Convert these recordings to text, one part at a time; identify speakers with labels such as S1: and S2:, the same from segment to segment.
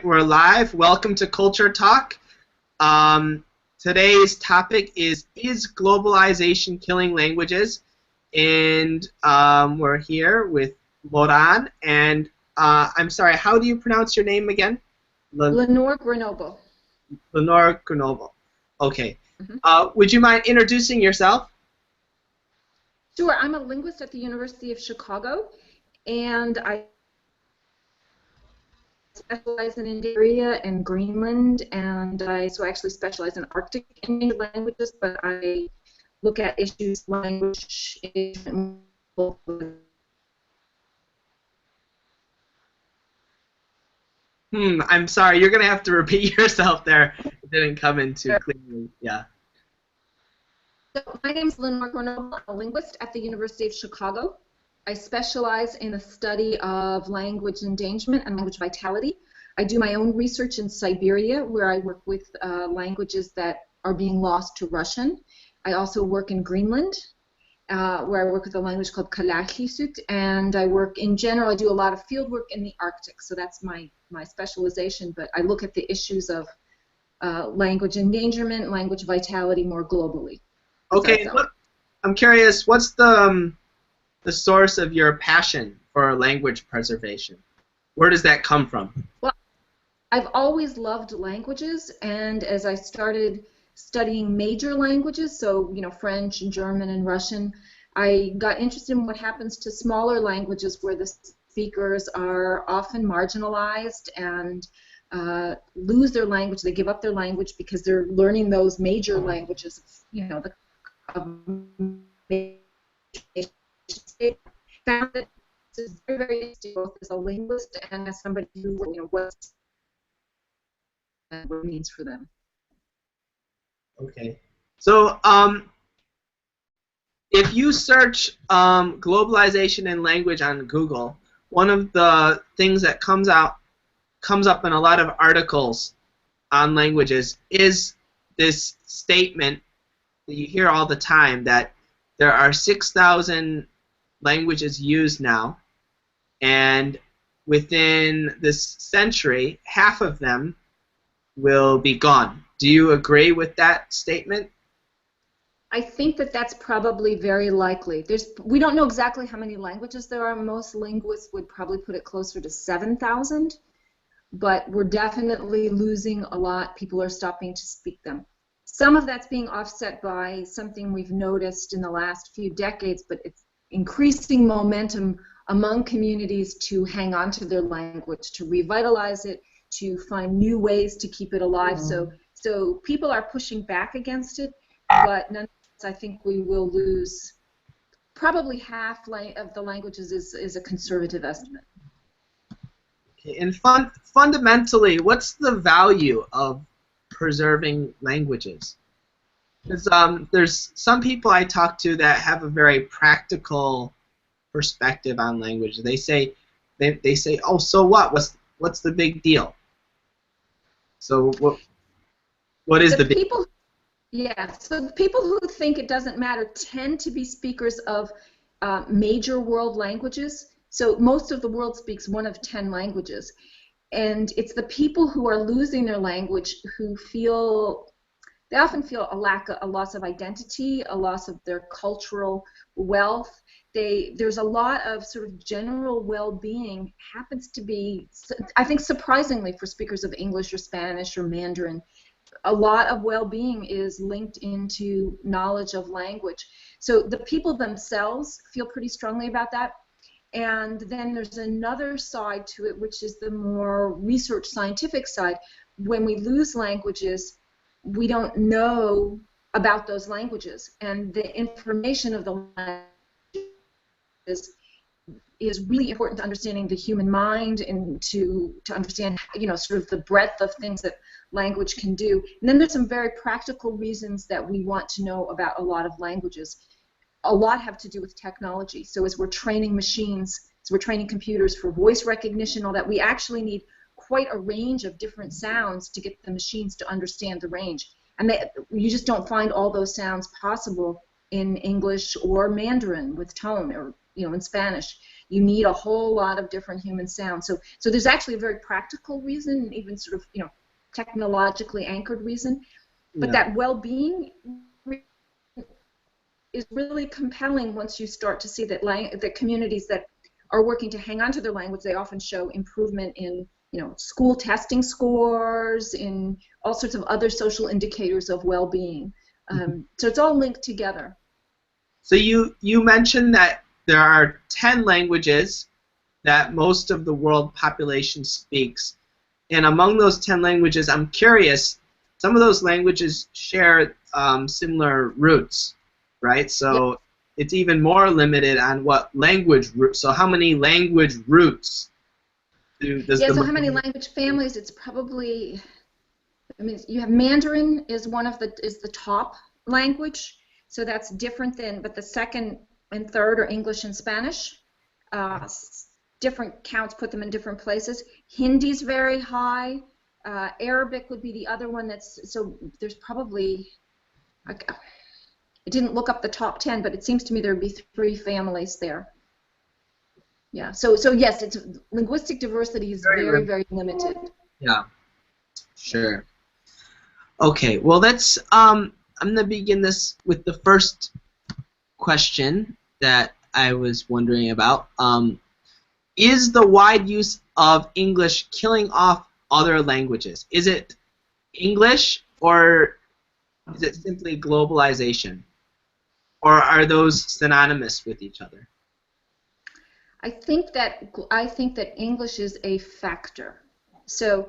S1: we're live. Welcome to Culture Talk. Today's topic is globalization killing languages? And we're here with Moran. And I'm sorry, how do you pronounce your name again?
S2: Lenore Grenoble.
S1: Lenore Grenoble. Okay.
S2: Mm-hmm.
S1: Would you mind introducing yourself?
S2: Sure. I'm a linguist at the University of Chicago, and I specialize in India and Greenland, and I actually specialize in Arctic Indian languages, but I look at issues language in
S1: I'm sorry, you're going to have to repeat yourself there. It didn't come in too clearly. Yeah.
S2: So my name is Lenore Grenoble. I'm a linguist at the University of Chicago. I specialize in the study of language endangerment and language vitality. I do my own research in Siberia, where I work with languages that are being lost to Russian. I also work in Greenland, where I work with a language called Kalaallisut, and I work in general. I do a lot of field work in the Arctic, so that's my specialization. But I look at the issues of language endangerment, language vitality more globally.
S1: Okay, I'm curious. What's the source of your passion for language preservation? Where does that come from?
S2: Well, I've always loved languages, and as I started studying major languages, so French and German and Russian, I got interested in what happens to smaller languages where the speakers are often marginalized and lose their language. They give up their language because they're learning those major languages. Found that this is very, very interesting both as a linguist and as somebody who what it means for them.
S1: Okay, so if you search globalization and language on Google, one of the things that comes up in a lot of articles on languages is this statement that you hear all the time, that there are 6,000 languages used now, and within this century, half of them will be gone. Do you agree with that statement?
S2: I think that that's probably very likely. We don't know exactly how many languages there are. Most linguists would probably put it closer to 7,000, but we're definitely losing a lot. People are stopping to speak them. Some of that's being offset by something we've noticed in the last few decades, but it's increasing momentum among communities to hang on to their language, to revitalize it, to find new ways to keep it alive. So people are pushing back against it, but nonetheless, I think we will lose probably half of the languages is a conservative estimate.
S1: Okay, and fundamentally, what's the value of preserving languages? Because there's some people I talk to that have a very practical perspective on language. They say, oh, so what? What's the big deal? So what is the big
S2: people? Yeah, so the people who think it doesn't matter tend to be speakers of major world languages. So most of the world speaks one of 10 languages. And it's the people who are losing their language who they often feel a loss of identity, a loss of their cultural wealth. There's a lot of sort of general well-being happens to be, I think surprisingly for speakers of English or Spanish or Mandarin, a lot of well-being is linked into knowledge of language. So the people themselves feel pretty strongly about that. And then there's another side to it, which is the more research scientific side. When we lose languages, we don't know about those languages. And the information of the languages is really important to understanding the human mind and to understand, sort of the breadth of things that language can do. And then there's some very practical reasons that we want to know about a lot of languages. A lot have to do with technology. So as we're training machines, as we're training computers for voice recognition, all that, we actually need quite a range of different sounds to get the machines to understand the range. And you just don't find all those sounds possible in English or Mandarin with tone, or in Spanish. You need a whole lot of different human sounds. So there's actually a very practical reason, even sort of technologically anchored reason. But that well-being is really compelling once you start to see that the communities that are working to hang on to their language, they often show improvement in school testing scores, in all sorts of other social indicators of well-being. So it's all linked together.
S1: So you mentioned that there are 10 languages that most of the world population speaks. And among those 10 languages, I'm curious, some of those languages share similar roots, right? So it's even more limited on what language roots. So how many language roots
S2: so how many language families? It's probably, you have Mandarin is the top language, so that's different than, but the second and third are English and Spanish. Different counts put them in different places. Hindi's very high. Arabic would be the other one so there's probably, I didn't look up the top 10, but it seems to me there would be 3 families there. Yeah, so yes, it's linguistic diversity is very, very limited.
S1: Yeah, sure. Okay, well let's, I'm going to begin this with the first question that I was wondering about. Is the wide use of English killing off other languages? Is it English, or is it simply globalization? Or are those synonymous with each other?
S2: I think that English is a factor. So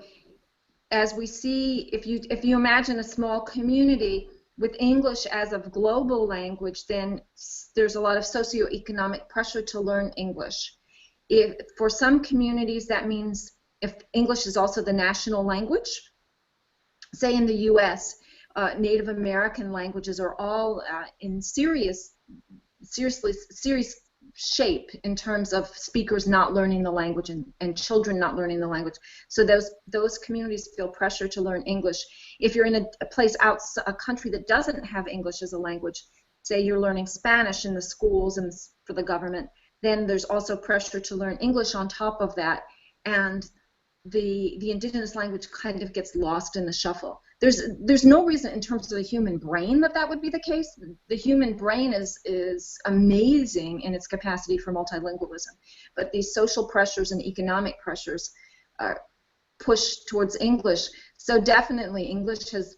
S2: as we see, if you imagine a small community with English as a global language, then there's a lot of socioeconomic pressure to learn English. For some communities, that means if English is also the national language, say in the U.S., Native American languages are all in serious shape in terms of speakers not learning the language and children not learning the language. So those communities feel pressure to learn English. If you're in a place outside a country that doesn't have English as a language, say you're learning Spanish in the schools and for the government, then there's also pressure to learn English on top of that, and the indigenous language kind of gets lost in the shuffle. There's no reason in terms of the human brain that would be the case. The human brain is amazing in its capacity for multilingualism, but these social pressures and economic pressures push towards English. So definitely English is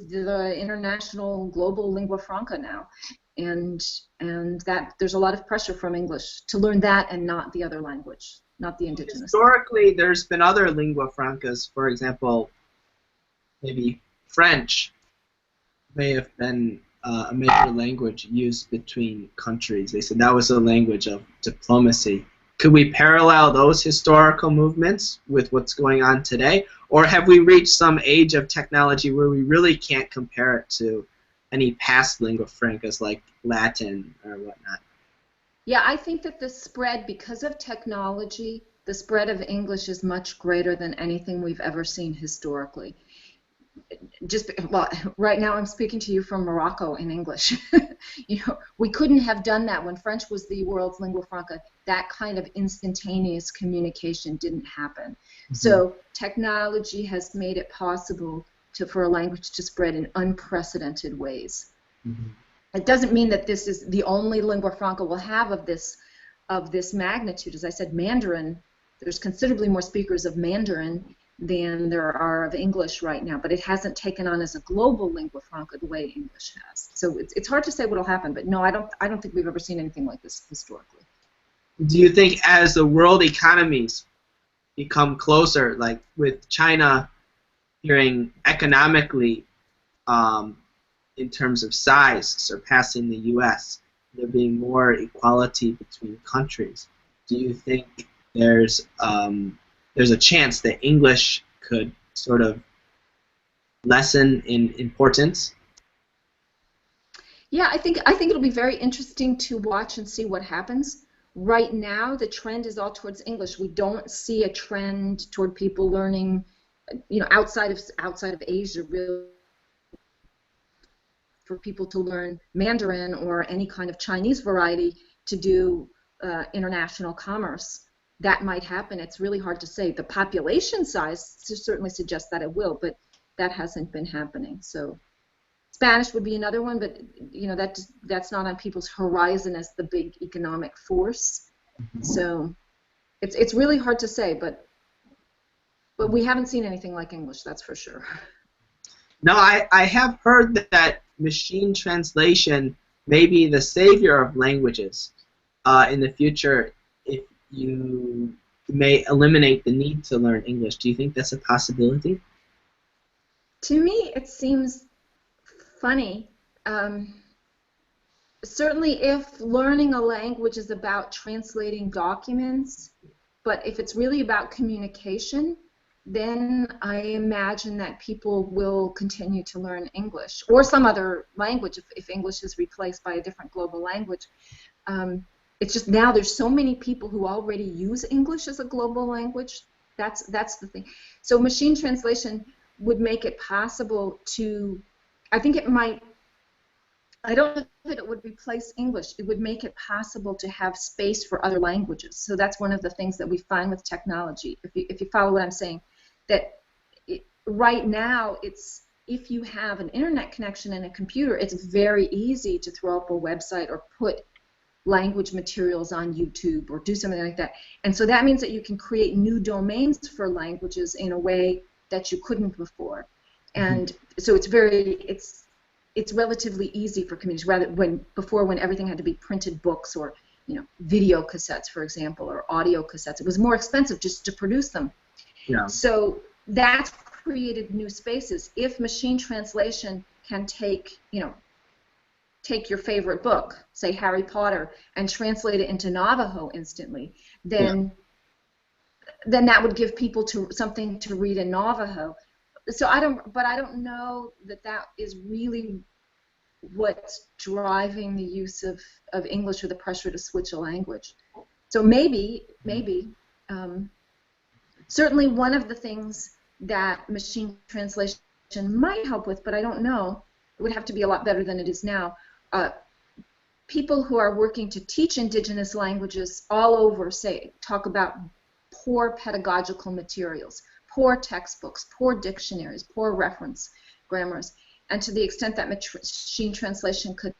S2: the international global lingua franca now, and that there's a lot of pressure from English to learn that and not the other language, not the indigenous.
S1: Historically, there's been other lingua francas. For example, maybe French may have been a major language used between countries. They said that was a language of diplomacy. Could we parallel those historical movements with what's going on today? Or have we reached some age of technology where we really can't compare it to any past lingua francas like Latin or whatnot?
S2: Yeah, I think that the spread, because of technology, the spread of English is much greater than anything we've ever seen historically. Right now I'm speaking to you from Morocco in English. We couldn't have done that when French was the world's lingua franca. That kind of instantaneous communication didn't happen. Mm-hmm. So technology has made it possible for a language to spread in unprecedented ways. Mm-hmm. It doesn't mean that this is the only lingua franca we'll have of this magnitude. As I said, Mandarin, there's considerably more speakers of Mandarin than there are of English right now, but it hasn't taken on as a global lingua franca the way English has. So it's hard to say what will happen, but no, I don't think we've ever seen anything like this historically.
S1: Do you think as the world economies become closer, like with China hearing economically in terms of size surpassing the U.S., there being more equality between countries, do you think there's a chance that English could sort of lessen in importance?
S2: Yeah, I think it'll be very interesting to watch and see what happens. Right now, the trend is all towards English. We don't see a trend toward people learning, outside of Asia, really, for people to learn Mandarin or any kind of Chinese variety to do international commerce, that might happen. It's really hard to say. The population size certainly suggests that it will, but that hasn't been happening. So Spanish would be another one, but that's not on people's horizon as the big economic force. So it's really hard to say, but we haven't seen anything like English, that's for sure.
S1: No, I have heard that machine translation may be the savior of languages in the future if you may eliminate the need to learn English. Do you think that's a possibility?
S2: To me, it seems funny. Certainly if learning a language is about translating documents, but if it's really about communication, then I imagine that people will continue to learn English or some other language if English is replaced by a different global language. It's just now there's so many people who already use English as a global language. That's the thing. So machine translation would make it possible to, I think it might, I don't know that it would replace English. It would make it possible to have space for other languages. So that's one of the things that we find with technology. If you follow what I'm saying, that right now it's, if you have an internet connection and a computer, it's very easy to throw up a website or put language materials on YouTube or do something like that. And so that means that you can create new domains for languages in a way that you couldn't before. And so it's relatively easy for communities, rather before when everything had to be printed books or video cassettes, for example, or audio cassettes. It was more expensive just to produce them.
S1: Yeah.
S2: So that's created new spaces. If machine translation can take your favorite book, say Harry Potter, and translate it into Navajo instantly, then that would give people something to read in Navajo. So I don't know that is really what's driving the use of English or the pressure to switch a language. So maybe. Certainly one of the things that machine translation might help with, but I don't know, it would have to be a lot better than it is now. People who are working to teach indigenous languages all over, talk about poor pedagogical materials, poor textbooks, poor dictionaries, poor reference grammars, and to the extent that machine translation could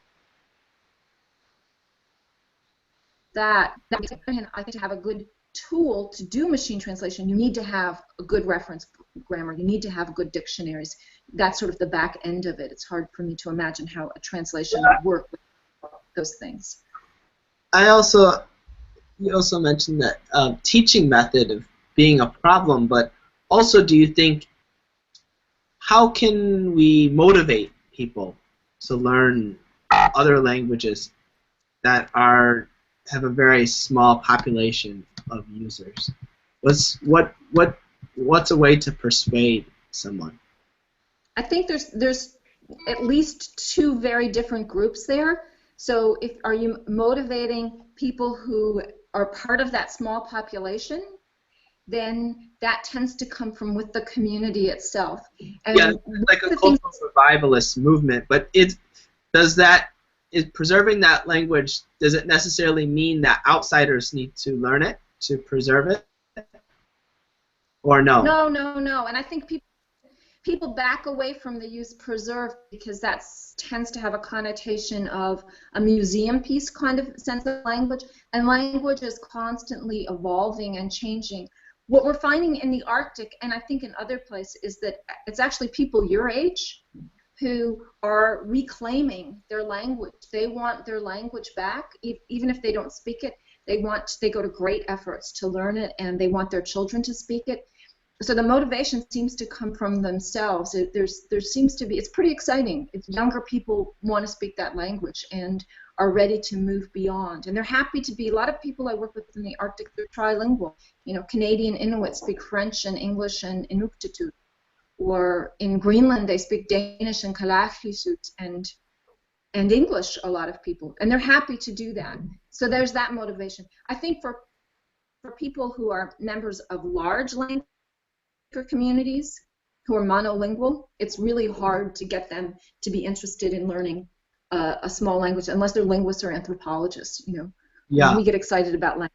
S2: I think to have a good tool to do machine translation, you need to have a good reference grammar, you need to have good dictionaries. That's sort of the back end of it. It's hard for me to imagine how a translation would work with those things.
S1: You also mentioned that teaching method of being a problem, but also do you think, how can we motivate people to learn other languages that have a very small population of users? What's a way to persuade someone?
S2: I think there's at least two very different groups there. So are you motivating people who are part of that small population? Then that tends to come from with the community itself. And
S1: yeah, like a cultural revivalist movement. But is preserving that language, does it necessarily mean that outsiders need to learn it to preserve it? Or no?
S2: No. And I think people back away from the use preserve because that tends to have a connotation of a museum piece kind of sense of language, and language is constantly evolving and changing. What we're finding in the Arctic, and I think in other places, is that it's actually people your age who are reclaiming their language. They want their language back, even if they don't speak it. They go to great efforts to learn it, and they want their children to speak it. So the motivation seems to come from themselves. There seems to be, it's pretty exciting if younger people want to speak that language and are ready to move beyond. And they're happy to be, a lot of people I work with in the Arctic, they're trilingual. Canadian Inuit speak French and English and Inuktitut. Or in Greenland, they speak Danish and Kalaallisut and English, a lot of people. And they're happy to do that. So there's that motivation. I think for people who are members of large language communities who are monolingual, it's really hard to get them to be interested in learning a small language unless they're linguists or anthropologists, And
S1: Yeah.
S2: we get excited about language.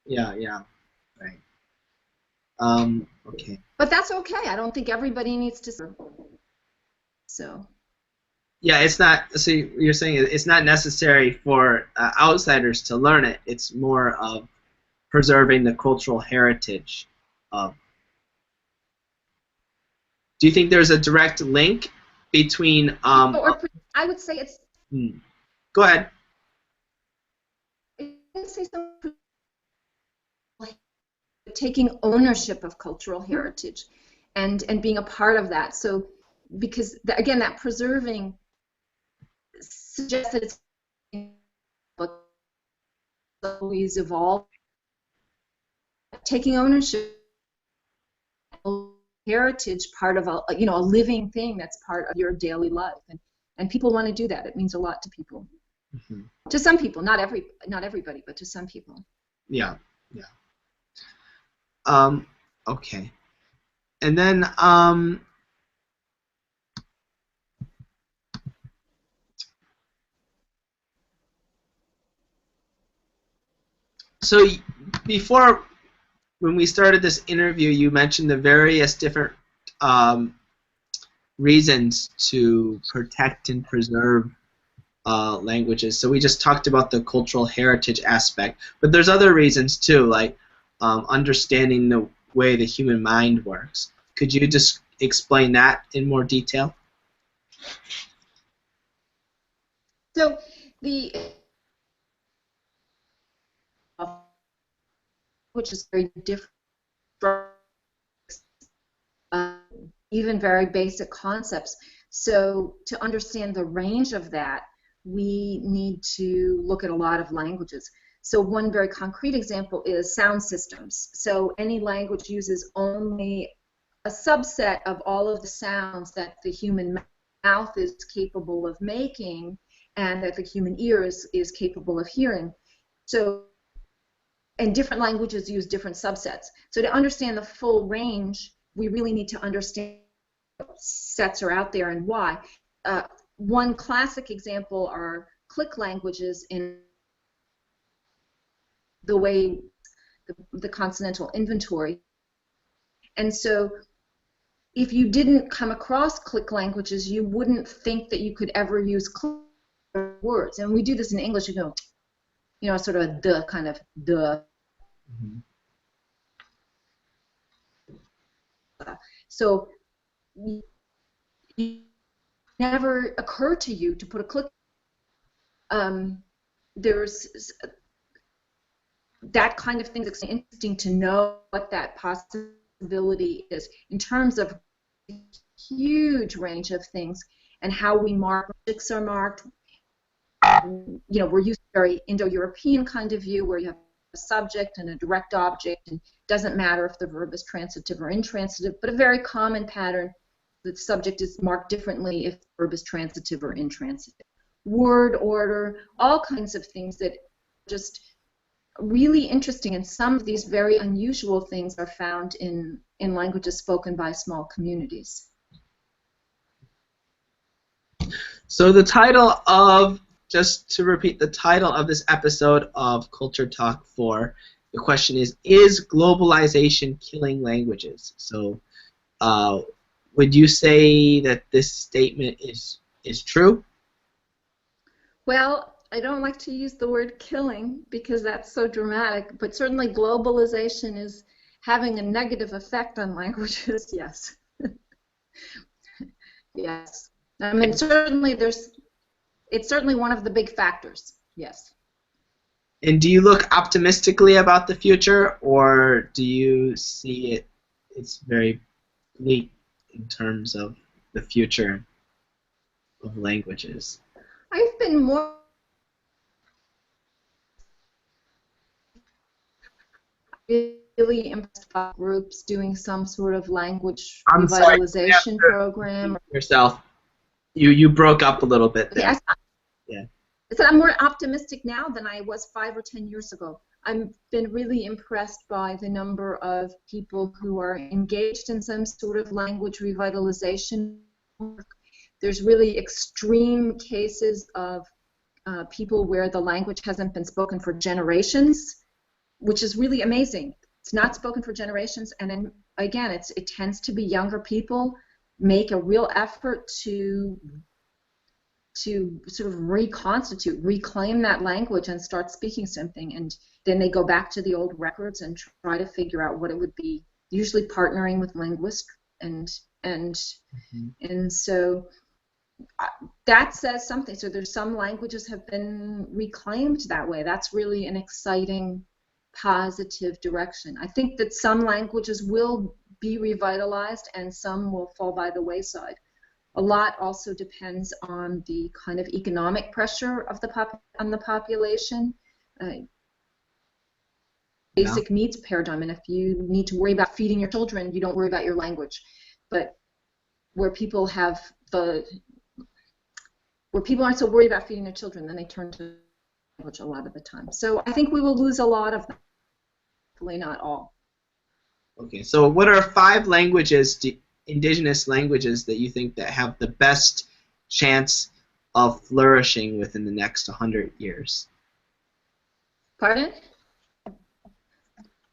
S1: Yeah. Yeah. Right. Okay.
S2: But that's okay. I don't think everybody needs to. So.
S1: Yeah, it's not. So you're saying it's not necessary for outsiders to learn it. It's more of preserving the cultural heritage of. Do you think there's a direct link between?
S2: Or I would say it's.
S1: Go ahead.
S2: I would say something like taking ownership of cultural heritage, and being a part of that. So, because again, that preserving suggests that it's always evolve. Taking ownership of heritage, part of a living thing that's part of your daily life, and people want to do that. It means a lot to people. Mm-hmm. To some people, not everybody, but to some people.
S1: Yeah, yeah. Okay, and then so before, when we started this interview, you mentioned the various different reasons to protect and preserve languages. So we just talked about the cultural heritage aspect, but there's other reasons too, like understanding the way the human mind works. Could you just explain that in more detail?
S2: So which is very different, even very basic concepts. So to understand the range of that, we need to look at a lot of languages. So one very concrete example is sound systems. So any language uses only a subset of all of the sounds that the human mouth is capable of making and that the human ear is capable of hearing. So, and different languages use different subsets. So to understand the full range, we really need to understand what sets are out there and why. One classic example are click languages in the way the consonantal inventory. And so if you didn't come across click languages, you wouldn't think that you could ever use click words. And we do this in English, sort of a the kind of the. Mm-hmm. So it never occurred to you to put a click. There's that kind of thing that's interesting to know what that possibility is in terms of a huge range of things and how we mark. Objects are marked. We're using a very Indo-European kind of view where you have a subject and a direct object, and it doesn't matter if the verb is transitive or intransitive, but a very common pattern, the subject is marked differently if the verb is transitive or intransitive. Word order, all kinds of things that are just really interesting, and some of these very unusual things are found in languages spoken by small communities.
S1: So the title of, just to repeat, the title of this episode of Culture Talk 4, the question is globalization killing languages? So would you say that this statement is true?
S2: Well, I don't like to use the word killing because that's so dramatic, but certainly globalization is having a negative effect on languages, yes. Yes. I mean, certainly it's certainly one of the big factors, yes.
S1: And do you look optimistically about the future, or do you see it's very bleak in terms of the future of languages?
S2: I've been more really impressed by groups doing some sort of language revitalization program.
S1: Yourself, you broke up a little bit there.
S2: Yeah. I said I'm more optimistic now than I was 5 or 10 years ago. I've been really impressed by the number of people who are engaged in some sort of language revitalization work. There's really extreme cases of people where the language hasn't been spoken for generations, which is really amazing. It's not spoken for generations, and then again, it tends to be younger people make a real effort to sort of reconstitute, reclaim that language and start speaking something, and then they go back to the old records and try to figure out what it would be, usually partnering with linguists, and so that says something. So there's some languages have been reclaimed that way. That's really an exciting, positive direction. I think that some languages will be revitalized and some will fall by the wayside. A lot also depends on the kind of economic pressure of on the population. Basic needs paradigm, and if you need to worry about feeding your children, you don't worry about your language. But where people aren't so worried about feeding their children, then they turn to language a lot of the time. So I think we will lose a lot of them, hopefully not all.
S1: Okay, so what are 5 languages, indigenous languages, that you think that have the best chance of flourishing within the next 100 years?
S2: Pardon?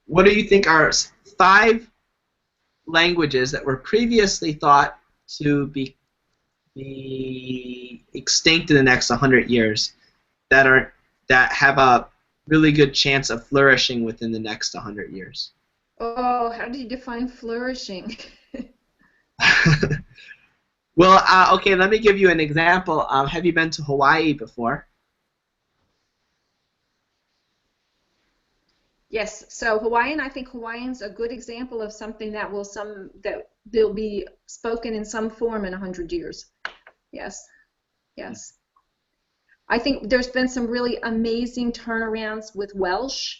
S1: What do you think are 5 languages that were previously thought to be extinct in the next 100 years that have a really good chance of flourishing within the next 100 years?
S2: Oh, how do you define flourishing?
S1: Well, okay, let me give you an example. Have you been to Hawaii before?
S2: Yes, so Hawaiian, I think Hawaiian's a good example of something that will be spoken in some form in 100 years. Yes, yes. I think there's been some really amazing turnarounds with Welsh,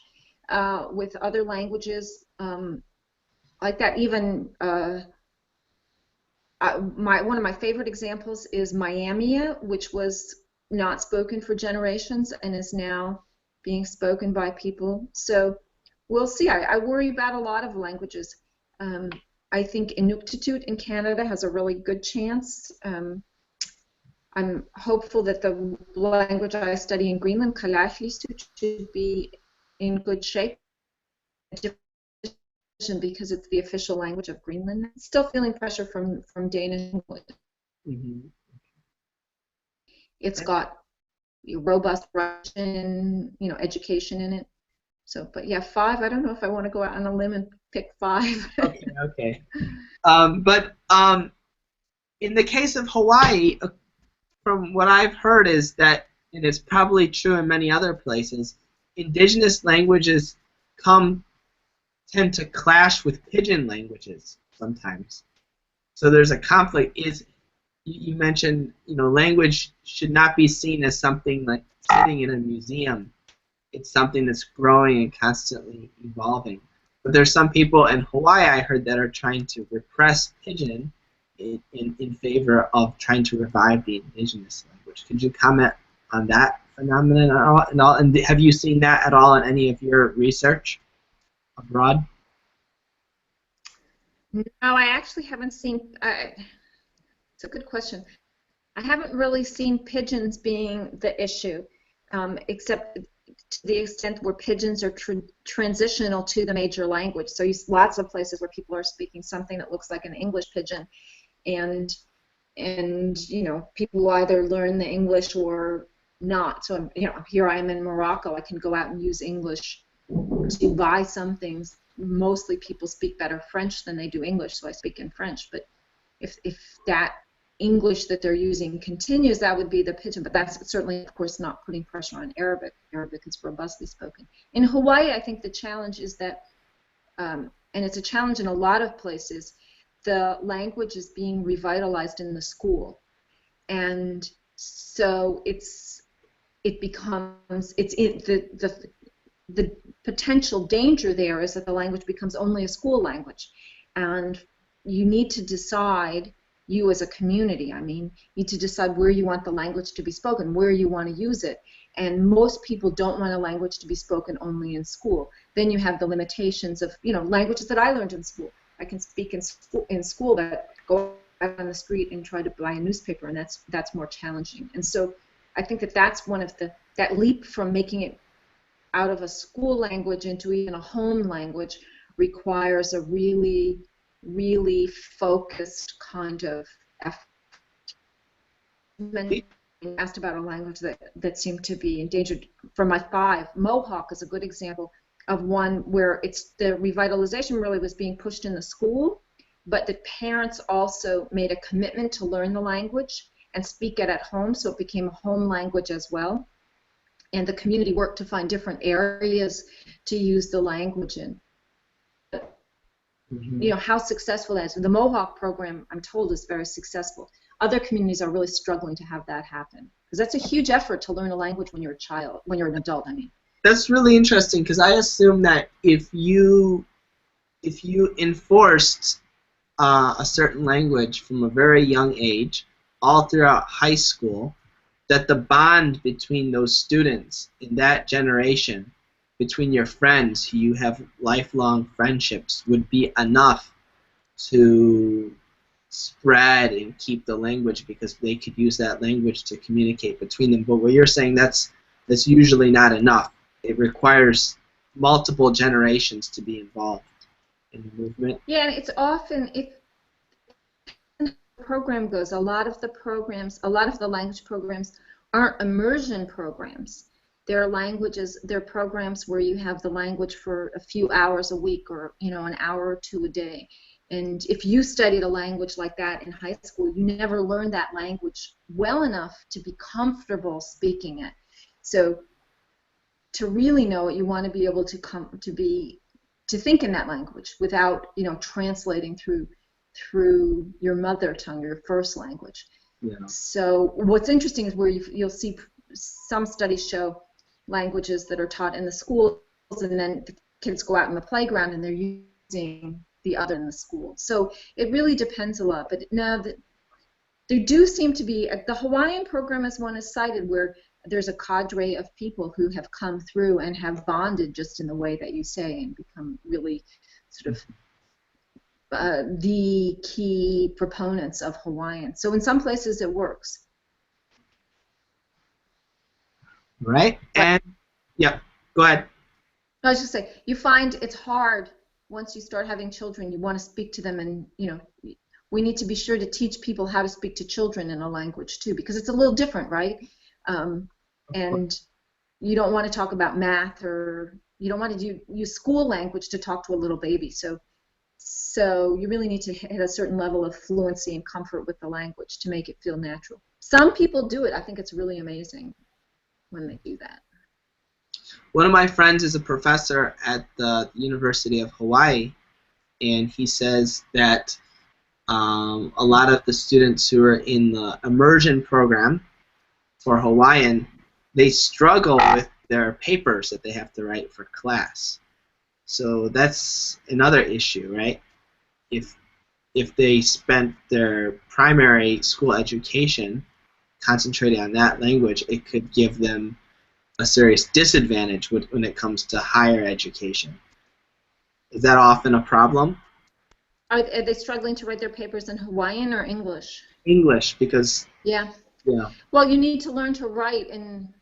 S2: with other languages like that. Even one of my favorite examples is Miamia, which was not spoken for generations and is now being spoken by people. So we'll see. I worry about a lot of languages. I think Inuktitut in Canada has a really good chance. I'm hopeful that the language I study in Greenland, Kalaallisut, should be in good shape because it's the official language of Greenland. Still feeling pressure from Danish.
S1: Mm-hmm.
S2: It's got robust Russian, education in it. So, but yeah, 5. I don't know if I want to go out on a limb and pick 5.
S1: Okay. But in the case of Hawaii, from what I've heard is that, and it's probably true in many other places, indigenous languages tend to clash with Pigeon languages sometimes. So there's a conflict. You mentioned, language should not be seen as something like sitting in a museum. It's something that's growing and constantly evolving. But there's some people in Hawaii, I heard, that are trying to repress Pigeon in favor of trying to revive the indigenous language. Could you comment on that phenomenon at all? And have you seen that at all in any of your research abroad?
S2: No, I actually haven't seen. It's a good question. I haven't really seen pigeons being the issue, except to the extent where pigeons are transitional to the major language. So lots of places where people are speaking something that looks like an English pigeon, and people either learn the English or not. So here I am in Morocco. I can go out and use English to buy some things. Mostly people speak better French than they do English, so I speak in French. But if that English that they're using continues, that would be the pigeon. But that's certainly, of course, not putting pressure on Arabic. Arabic is robustly spoken. In Hawaii, I think the challenge is that, and it's a challenge in a lot of places, the language is being revitalized in the school, and so the potential danger there is that the language becomes only a school language, and you need to decide, you as a community, need to decide where you want the language to be spoken, where you want to use it. And most people don't want a language to be spoken only in school. Then you have the limitations of, languages that I learned in school. I can speak in school, but go out on the street and try to buy a newspaper, and that's more challenging. And so I think that that's one of that leap from making it out of a school language into even a home language requires a really, really focused kind of effort. Asked about a language that seemed to be endangered. For my 5, Mohawk is a good example of one where the revitalization really was being pushed in the school, but the parents also made a commitment to learn the language and speak it at home, so it became a home language as well. And the community worked to find different areas to use the language in. You know, how successful that is. The Mohawk program, I'm told, is very successful. Other communities are really struggling to have that happen, because that's a huge effort to learn a language when you're a child, when you're an adult, I mean.
S1: That's really interesting, because I assume that if you enforced a certain language from a very young age, all throughout high school, that the bond between those students in that generation, between your friends who you have lifelong friendships, would be enough to spread and keep the language, because they could use that language to communicate between them. But what you're saying, that's usually not enough. It requires multiple generations to be involved in the movement.
S2: Yeah, and it's often, if the program goes, a lot of the language programs aren't immersion programs. They're programs where you have the language for a few hours a week, or an hour or two a day. And if you studied a language like that in high school, you never learned that language well enough to be comfortable speaking it. So to really know it, you want to be able to think in that language without translating through your mother tongue, your first language.
S1: Yeah.
S2: So what's interesting is where you'll see some studies show languages that are taught in the schools, and then the kids go out in the playground and they're using the other in the school. So it really depends a lot. But now there do seem to be the Hawaiian program is one is cited where there's a cadre of people who have come through and have bonded just in the way that you say, and become really sort of the key proponents of Hawaiian. So in some places it works.
S1: Right? And yeah, go ahead.
S2: I was just saying, you find it's hard once you start having children. You want to speak to them, and we need to be sure to teach people how to speak to children in a language too, because it's a little different, right? And you don't want to talk about math, or you don't want to use school language to talk to a little baby. So you really need to hit a certain level of fluency and comfort with the language to make it feel natural. Some people do it. I think it's really amazing when they do that.
S1: One of my friends is a professor at the University of Hawaii, and he says that a lot of the students who are in the immersion program for Hawaiian, they struggle with their papers that they have to write for class. So that's another issue, right? If they spent their primary school education concentrating on that language, it could give them a serious disadvantage when it comes to higher education. Is that often a problem?
S2: Are they struggling to write their papers in Hawaiian or English?
S1: English, because
S2: yeah. Well, you need to learn to write in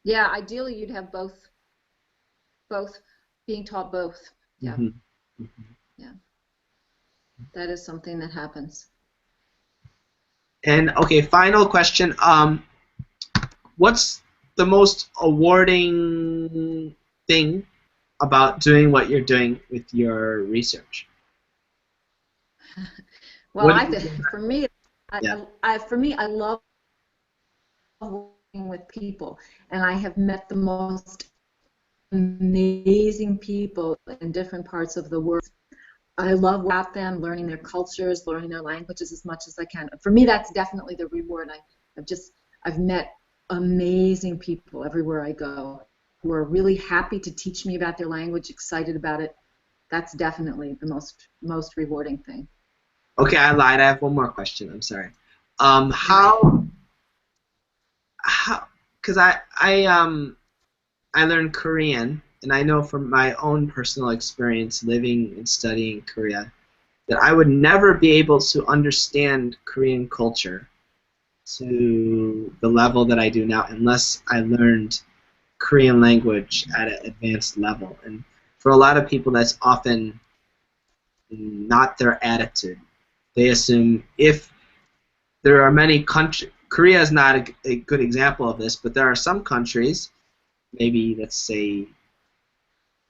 S2: ideally you'd have both being taught both. Yeah.
S1: Mm-hmm. Mm-hmm.
S2: Yeah. That is something that happens.
S1: And okay, final question. What's the most rewarding thing about doing what you're doing with your research?
S2: Well, for me, I love working with people, and I have met the most amazing people in different parts of the world. I love about them, learning their cultures, learning their languages as much as I can. For me, that's definitely the reward. I've met amazing people everywhere I go who are really happy to teach me about their language, excited about it. That's definitely the most rewarding thing.
S1: Okay, I lied. I have one more question. I'm sorry. Because I learned Korean, and I know from my own personal experience living and studying in Korea that I would never be able to understand Korean culture to the level that I do now unless I learned Korean language at an advanced level. And for a lot of people, that's often not their attitude. They assume if there are many countries, Korea is not a good example of this, but there are some countries, maybe let's say,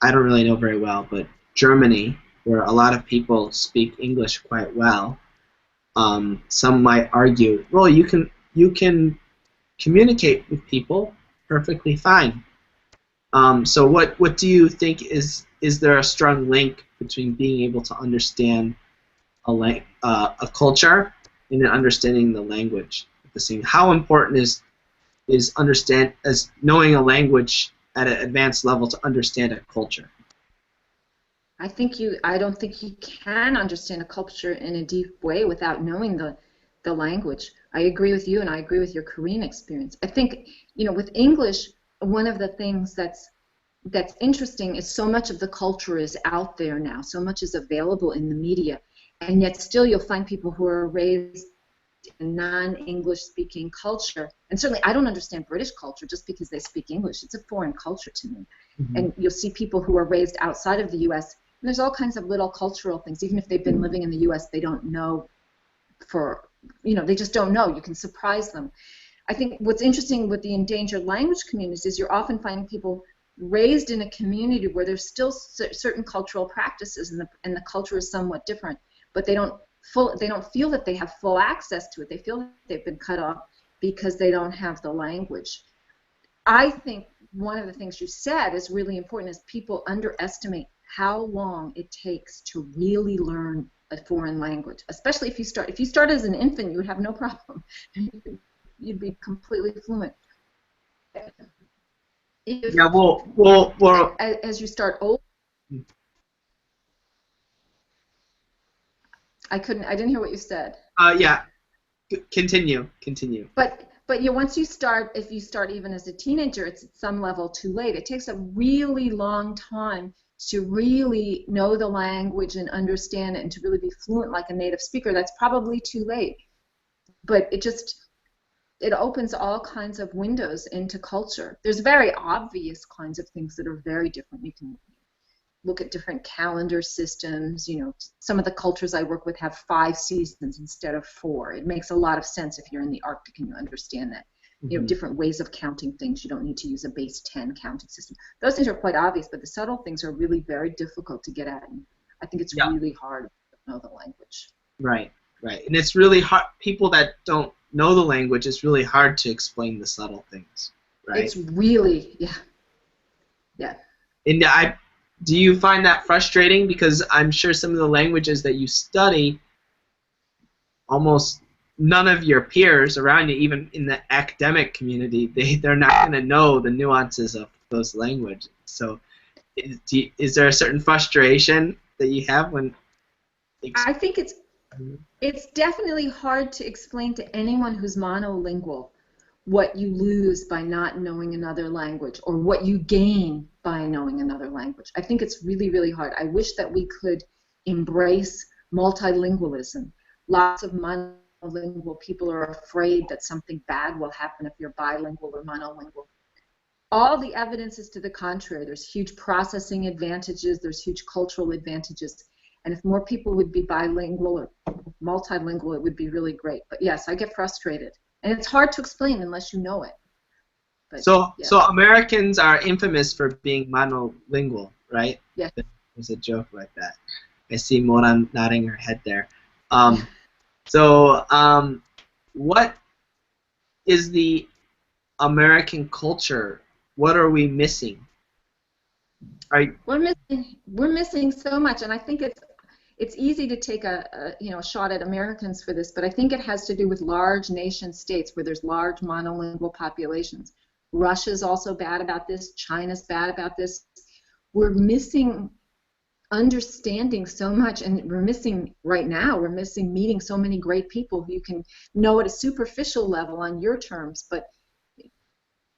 S1: I don't really know very well, but Germany, where a lot of people speak English quite well. Some might argue, well, you can communicate with people perfectly fine. So what do you think is there a strong link between being able to understand a culture and then understanding the language at the same? How important is understand as knowing a language at an advanced level to understand a culture?
S2: I don't think you can understand a culture in a deep way without knowing the language. I agree with you, and I agree with your Korean experience. I think, with English, one of the things that's interesting is so much of the culture is out there now. So much is available in the media, and yet still you'll find people who are raised in non-English speaking culture. And certainly I don't understand British culture just because they speak English. It's a foreign culture to me.
S1: Mm-hmm.
S2: And you'll see people who are raised outside of the U.S., and there's all kinds of little cultural things. Even if they've been living in the U.S., they don't know they just don't know. You can surprise them. I think what's interesting with the endangered language communities is you're often finding people raised in a community where there's still certain cultural practices, and the culture is somewhat different, but they don't feel that they have full access to it. They feel that they've been cut off because they don't have the language. I think one of the things you said is really important is people underestimate how long it takes to really learn a foreign language, especially if you start as an infant, you would have no problem. You'd be completely fluent.
S1: Yeah, well,
S2: as you start old, I didn't hear what you said.
S1: yeah, continue.
S2: But once you start, if you start even as a teenager, it's at some level too late. It takes a really long time to really know the language and understand it and to really be fluent like a native speaker. That's probably too late. But it opens all kinds of windows into culture. There's very obvious kinds of things that are very different. You can look at different calendar systems. Some of the cultures I work with have 5 seasons instead of 4. It makes a lot of sense if you're in the Arctic and you understand that.
S1: Mm-hmm.
S2: Different ways of counting things. You don't need to use a base 10 counting system. Those things are quite obvious, but the subtle things are really very difficult to get at. And I think it's really hard to know the language.
S1: Right. And it's really hard. People that don't know the language, it's really hard to explain the subtle things, right?
S2: It's really, yeah.
S1: And do you find that frustrating? Because I'm sure some of the languages that you study, almost none of your peers around you, even in the academic community, they're not going to know the nuances of those languages. So is there a certain frustration that you have when...
S2: I think it's definitely hard to explain to anyone who's monolingual what you lose by not knowing another language or what you gain by knowing another language. I think it's really, really hard. I wish that we could embrace multilingualism. Lots of monolingual people are afraid that something bad will happen if you're bilingual or monolingual. All the evidence is to the contrary. There's huge processing advantages. There's huge cultural advantages. And if more people would be bilingual or multilingual, it would be really great. But yes, I get frustrated. And it's hard to explain unless you know it. But,
S1: so Americans are infamous for being monolingual, right?
S2: Yeah.
S1: There's a joke like that. I see Mona nodding her head there. So what is the American culture? What are we missing?
S2: We're missing so much, and I think it's easy to take a shot at Americans for this, but I think it has to do with large nation states where there's large monolingual populations. Russia's also bad about this. China's bad about this. We're missing understanding so much, and we're missing meeting so many great people who you can know at a superficial level on your terms, but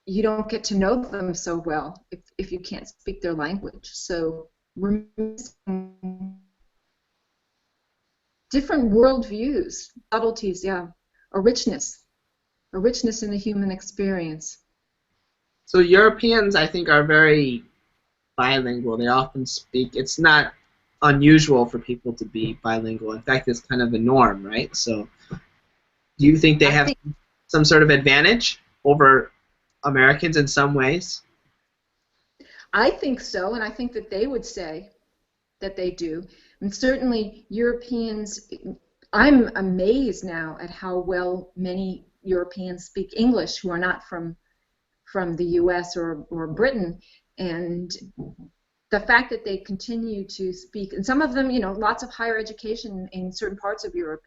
S2: you don't get to know them so well if you can't speak their language. So we're missing different worldviews, subtleties, a richness. a richness in the human experience.
S1: So Europeans, I think, are very bilingual. They often speak. It's not unusual for people to be bilingual. In fact, it's kind of the norm, right? So do you think they have some sort of advantage over Americans in some ways?
S2: I think so, and I think that they would say that they do. And certainly Europeans, I'm amazed now at how well many Europeans speak English who are not from the US or Britain. And the fact that they continue to speak, and some of them, you know, lots of higher education in certain parts of Europe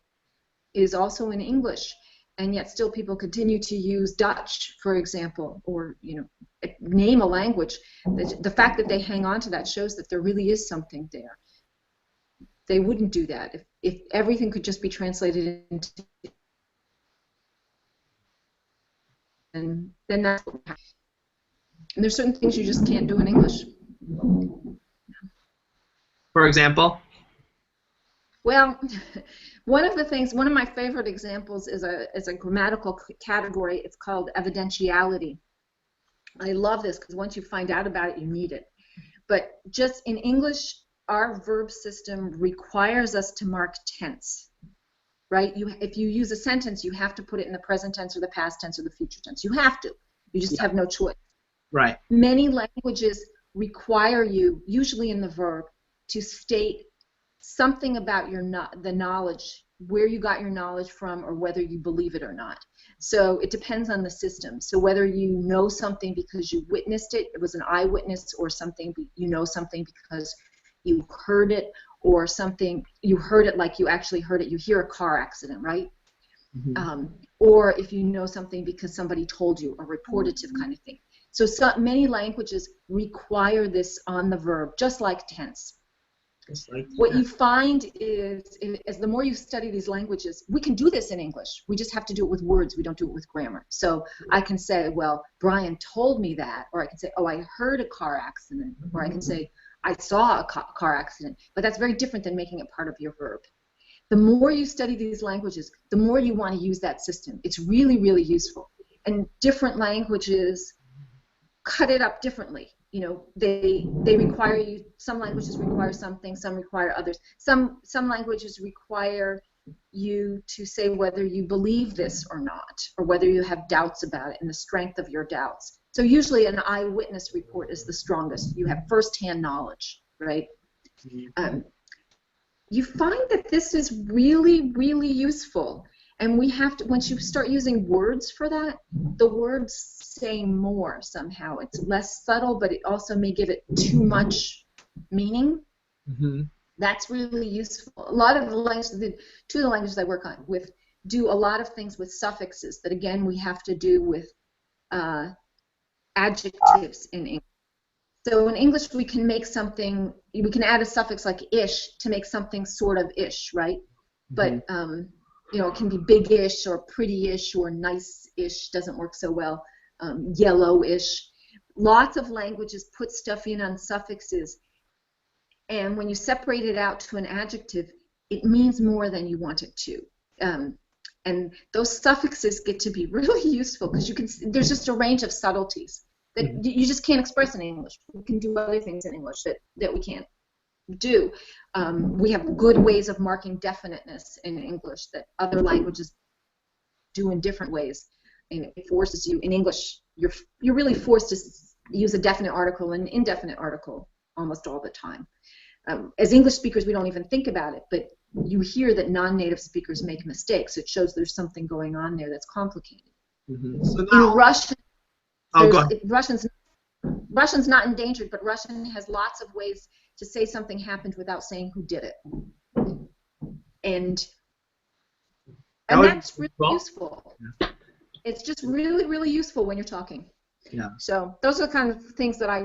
S2: is also in English, and yet still people continue to use Dutch, for example, or, you know, name a language. The fact that they hang on to that shows that there really is something there. They wouldn't do that if everything could just be translated into, and then that's what would happen. And there's certain things you just can't do in English.
S1: For example?
S2: Well, one of my favorite examples is a grammatical category. It's called evidentiality. I love this because once you find out about it, you need it. But just in English, our verb system requires us to mark tense, right? If you use a sentence, you have to put it in the present tense or the past tense or the future tense. You have to. You just have no choice.
S1: Right.
S2: Many languages require you, usually in the verb, to state something about the knowledge, where you got your knowledge from, or whether you believe it or not. So it depends on the system. So whether you know something because you witnessed it, it was an eyewitness, or something you know something because you heard it, or something you heard it like you actually heard it. You hear a car accident, right? Mm-hmm. Or if you know something because somebody told you, a reportative kind of thing. So many languages require this on the verb, just like tense. What you find is, as the more you study these languages, we can do this in English. We just have to do it with words. We don't do it with grammar. So I can say, well, Brian told me that, or I can say, oh, I heard a car accident, or I can say, I saw a car accident. But that's very different than making it part of your verb. The more you study these languages, the more you want to use that system. It's really, really useful. And different languages cut it up differently. You know, they require you. Some languages require something. Some require others. Some languages require you to say whether you believe this or not, or whether you have doubts about it and the strength of your doubts. So usually an eyewitness report is the strongest. You have firsthand knowledge, right? You find that this is really, really useful. And we have to, once you start using words for that, the words say more somehow. It's less subtle, but it also may give it too much meaning. Mm-hmm. That's really useful. A lot of the languages, two of the languages I work on with, do a lot of things with suffixes that, again, we have to do with adjectives in English. So in English, we can make something, we can add a suffix like ish to make something sort of ish, right? Mm-hmm. But you know, it can be big-ish or pretty-ish or nice-ish, doesn't work so well, yellow-ish. Lots of languages put stuff in on suffixes, and when you separate it out to an adjective, it means more than you want it to. And those suffixes get to be really useful because you can. There's just a range of subtleties that you just can't express in English. We can do other things in English that we can't do. We have good ways of marking definiteness in English that other languages do in different ways. And it forces you, in English, you're really forced to use a definite article and an indefinite article almost all the time. As English speakers, we don't even think about it, but you hear that non-native speakers make mistakes. It shows there's something going on there that's complicated. Mm-hmm. So now, in Russian, Russian's not endangered, but Russian has lots of ways to say something happened without saying who did it. And that's really useful. Yeah. It's just really, really useful when you're talking. Yeah. So those are the kind of things that I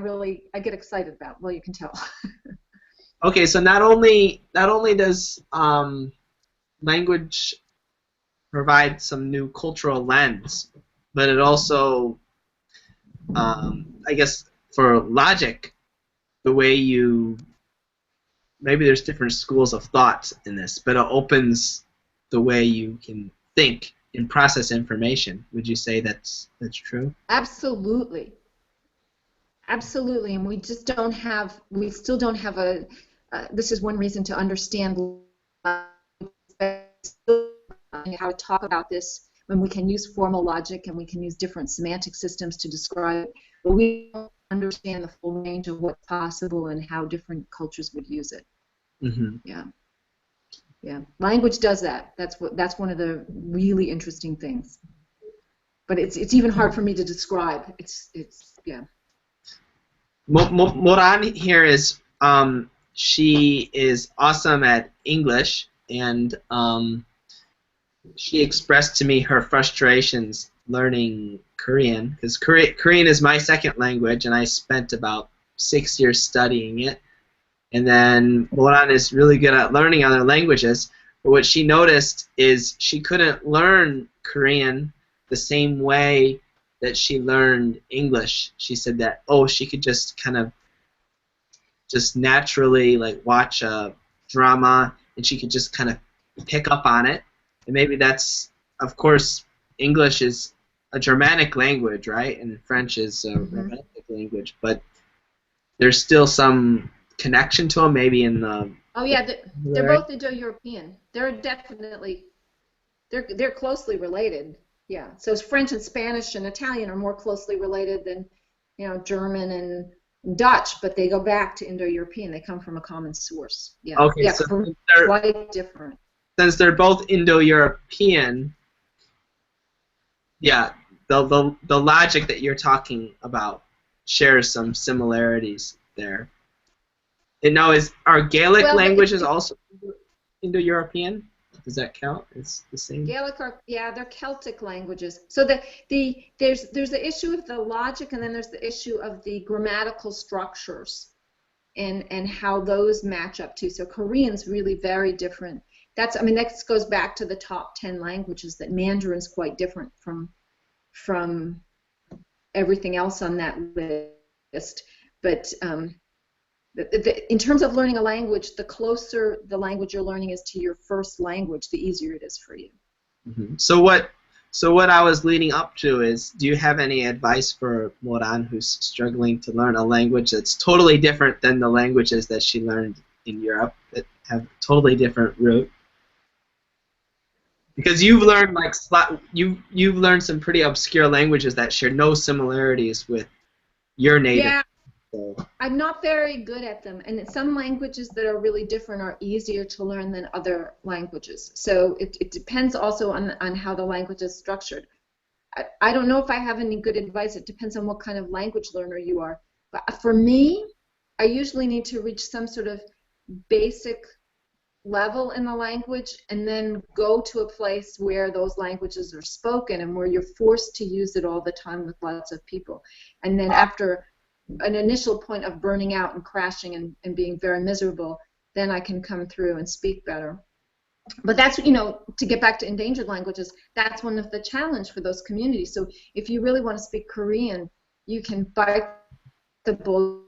S2: get excited about. Well, you can tell.
S1: Okay, so not only does language provide some new cultural lens, but it also, I guess, for logic, the way you, maybe there's different schools of thought in this, but it opens the way you can think and process information. Would you say that's true?
S2: Absolutely. Absolutely, and we just don't have, we still don't have a, this is one reason to understand how to talk about this when we can use formal logic and we can use different semantic systems to describe it, but we don't understand the full range of what's possible and how different cultures would use it.
S1: Mm-hmm.
S2: Yeah. Yeah. Language does that. That's one of the really interesting things. But it's even hard for me to describe. It's yeah.
S1: Moran here is she is awesome at English, and she expressed to me her frustrations learning Korean, because Korean is my second language, and I spent about 6 years studying it. And then Moran is really good at learning other languages, but what she noticed is she couldn't learn Korean the same way that she learned English. She said that, oh, she could just kind of just naturally like watch a drama, and she could just kind of pick up on it. And maybe that's, of course, English is a Germanic language, right? And French is a Romantic language, but there's still some connection to them, maybe in the.
S2: Oh yeah, they're both Indo-European. They're definitely they're closely related. Yeah. So French and Spanish and Italian are more closely related than, you know, German and Dutch, but they go back to Indo-European. They come from a common source. Yeah.
S1: Okay.
S2: Yeah,
S1: So
S2: quite different.
S1: Since they're both Indo-European, yeah, the logic that you're talking about shares some similarities there. And now, are Gaelic languages also Indo-European? Does that count? It's the same.
S2: Gaelic they're Celtic languages. So there's the issue of the logic, and then there's the issue of the grammatical structures, and how those match up too. So Korean's really very different. That goes back to the top 10 languages. That Mandarin's quite different from everything else on that list. But in terms of learning a language, the closer the language you're learning is to your first language, the easier it is for you.
S1: Mm-hmm. So what I was leading up to is, do you have any advice for Moran, who's struggling to learn a language that's totally different than the languages that she learned in Europe, that have totally different root? Because you've learned you've learned some pretty obscure languages that share no similarities with your native.
S2: Yeah. I'm not very good at them, and some languages that are really different are easier to learn than other languages. So it depends also on how the language is structured. I don't know if I have any good advice. It depends on what kind of language learner you are. But for me, I usually need to reach some sort of basic level in the language and then go to a place where those languages are spoken and where you're forced to use it all the time with lots of people. And then after an initial point of burning out and crashing and being very miserable, then I can come through and speak better. But that's, to get back to endangered languages, that's one of the challenge for those communities. So if you really want to speak Korean, you can bite the bullet.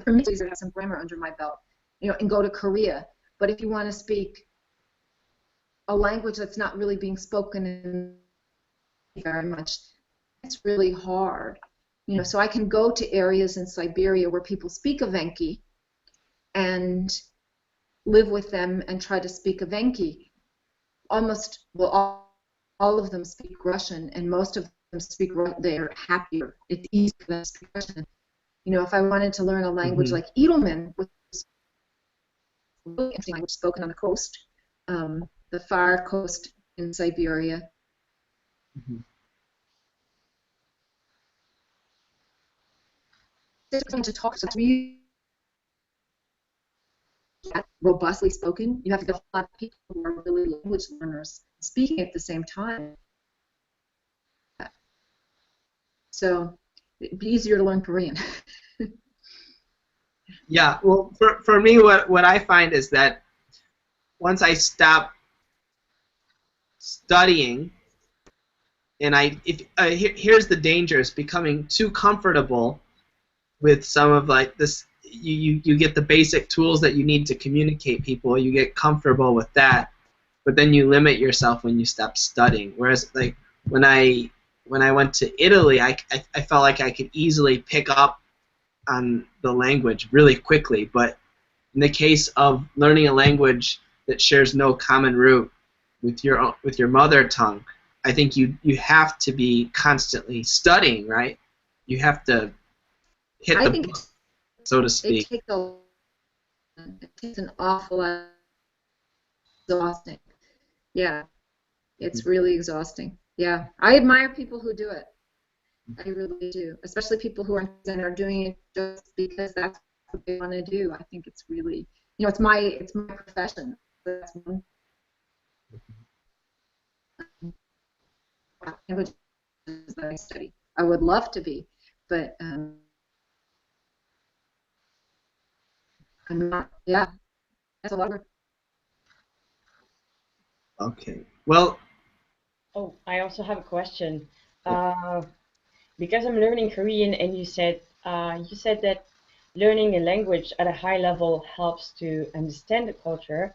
S2: For me, it's easier to have some grammar under my belt, and go to Korea. But if you want to speak a language that's not really being spoken in very much, it's really hard. So I can go to areas in Siberia where people speak Evenki and live with them and try to speak Evenki. All of them speak Russian, and most of them they're happier. It's easier for them to speak Russian. If I wanted to learn a language like Edelman, which is a really interesting language spoken on the coast, the far coast in Siberia.
S1: Mm-hmm.
S2: To talk, so it's really robustly spoken. You have to get a lot of people who are really language learners speaking at the same time. So it'd be easier to learn Korean.
S1: Yeah, well, for me, what I find is that once I stop studying, and here's the danger: is becoming too comfortable with some of this. You get the basic tools that you need to communicate people. You get comfortable with that, but then you limit yourself when you stop studying. Whereas like when I went to Italy, I felt like I could easily pick up on the language really quickly. But in the case of learning a language that shares no common root with your mother tongue, I think you have to be constantly studying, right? You have to hit
S2: I
S1: the
S2: think
S1: book, so to speak.
S2: it takes an awful lot. Exhausting. Yeah, it's really exhausting. Yeah, I admire people who do it. I really do, especially people who are doing it just because that's what they want to do. I think it's really, it's my profession. That's one language that I study. I would love to be, but I'm not. Yeah, that's a lot of work.
S1: Okay. Well,
S3: Oh, I also have a question.
S1: yeah.
S3: Because I'm learning Korean, and you said that learning a language at a high level helps to understand the culture,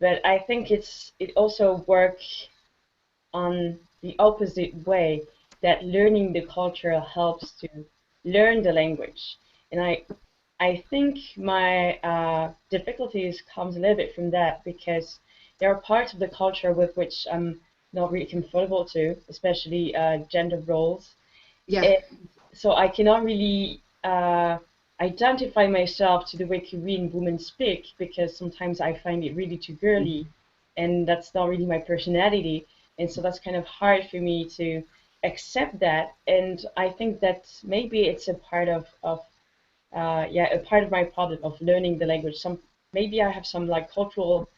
S3: but I think it also works on the opposite way, that learning the culture helps to learn the language. And I think my difficulties comes a little bit from that, because there are parts of the culture with which I'm not really comfortable to, especially gender roles.
S2: Yeah.
S3: And so I cannot really identify myself to the way Korean women speak, because sometimes I find it really too girly, and that's not really my personality. And so that's kind of hard for me to accept that. And I think that maybe it's a part of a part of my problem of learning the language. Maybe I have some like cultural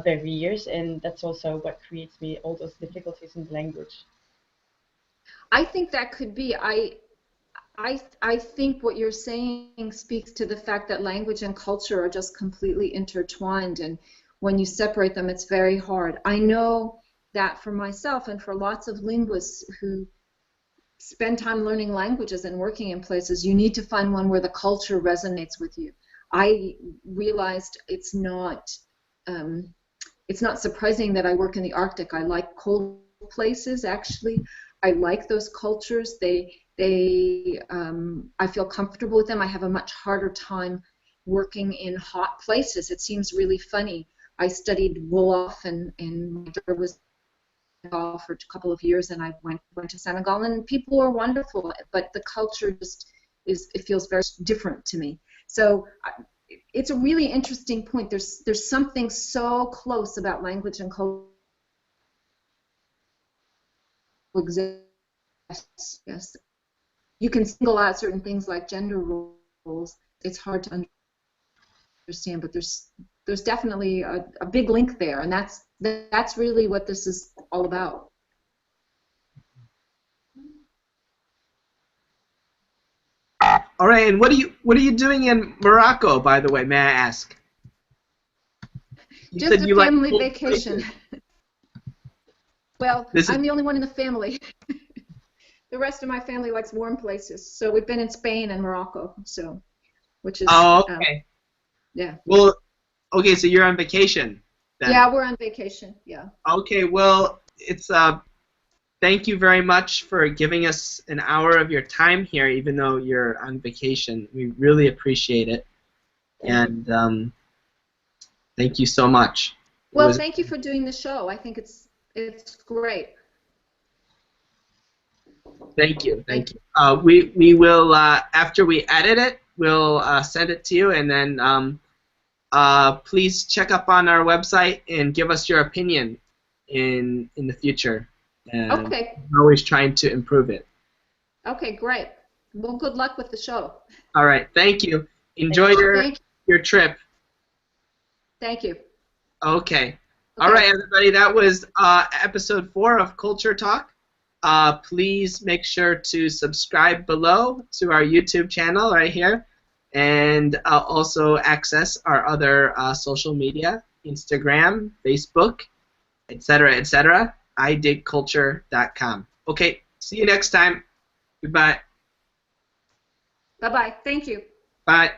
S3: barriers, and that's also what creates me all those difficulties in the language.
S2: I think that could be. I think what you're saying speaks to the fact that language and culture are just completely intertwined, and when you separate them, it's very hard. I know that for myself and for lots of linguists who spend time learning languages and working in places, you need to find one where the culture resonates with you. I realized it's not surprising that I work in the Arctic. I like cold places, actually. I like those cultures. I feel comfortable with them. I have a much harder time working in hot places. It seems really funny. I studied Wolof, and my daughter was in Senegal for a couple of years, and I went to Senegal, and people are wonderful, but the culture just it feels very different to me. So it's a really interesting point. There's something so close about language and culture. Yes. You can single out certain things like gender roles. It's hard to understand, but there's definitely a big link there, and that's really what this is all about.
S1: All right. And what are you doing in Morocco, by the way? May I ask? You
S2: Just
S1: said
S2: a
S1: you like
S2: family
S1: cold
S2: vacation.
S1: places.
S2: Well, I'm the only one in the family. The rest of my family likes warm places. So we've been in Spain and Morocco, which is
S1: Oh, okay.
S2: yeah.
S1: Well, okay. So you're on vacation then.
S2: Yeah, we're on vacation. Yeah.
S1: Okay. Well, it's thank you very much for giving us an hour of your time here, even though you're on vacation. We really appreciate it, and thank you so much.
S2: Well, thank you for doing the show. I think it's great.
S1: Thank you. We will after we edit it, we'll send it to you, and then please check up on our website and give us your opinion in the future. And
S2: Okay.
S1: we're always trying to improve it.
S2: Okay, great. Well, good luck with the show.
S1: All right. Thank you. Enjoy your trip.
S2: Thank you.
S1: Okay. All right, everybody. That was episode 4 of Culture Talk. Please make sure to subscribe below to our YouTube channel right here, and also access our other social media, Instagram, Facebook, etc., etc. idigculture.com. Okay, see you next time. Goodbye.
S2: Bye-bye. Thank you.
S1: Bye.